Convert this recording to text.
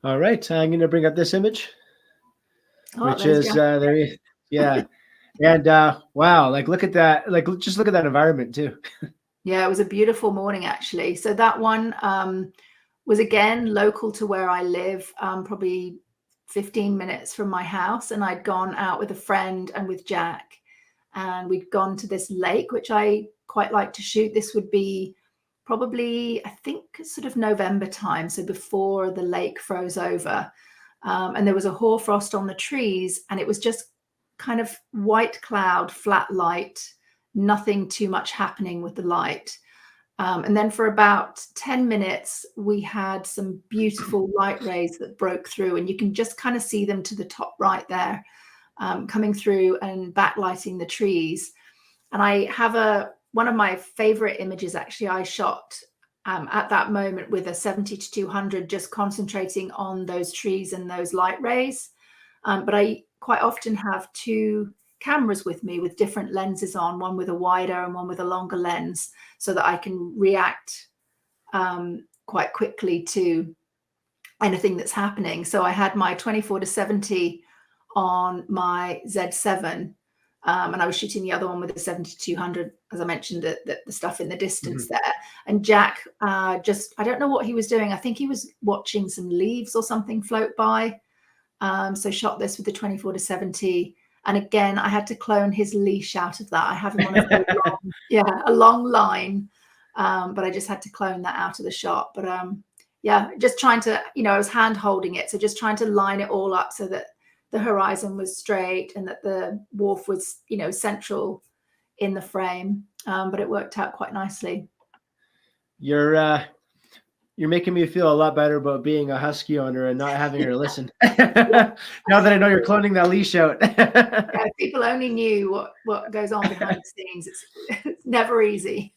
All right, I'm going to bring up this image, which is there. Yeah, and wow, like look at that, like just look at that environment too. Yeah, it was a beautiful morning actually. So that one was again local to where I live, probably 15 minutes from my house, and I'd gone out with a friend and with Jack, and we'd gone to this lake, which I quite like to shoot. This would be probably, I think, sort of November time, so before the lake froze over. And there was a hoarfrost on the trees, and it was just kind of white cloud, flat light, nothing too much happening with the light. And then for about 10 minutes, we had some beautiful light rays that broke through, and you can just kind of see them to the top right there, coming through and backlighting the trees. And I have one of my favorite images, actually, I shot at that moment with a 70-200, just concentrating on those trees and those light rays. But I quite often have two cameras with me with different lenses on, one with a wider and one with a longer lens, so that I can react quite quickly to anything that's happening. So I had my 24-70 on my Z7, and I was shooting the other one with a 70-200, as I mentioned, the stuff in the distance there. And Jack I don't know what he was doing. I think he was watching some leaves or something float by. So shot this with the 24-70. And again, I had to clone his leash out of that. I have him on a long line, but I just had to clone that out of the shot. But yeah, just trying to, I was hand holding it. So just trying to line it all up so that the horizon was straight and that the wharf was, central in the frame. But it worked out quite nicely. You're making me feel a lot better about being a husky owner and not having her listen. Now that I know you're cloning that leash out. Yeah, if people only knew what goes on behind the scenes. It's never easy.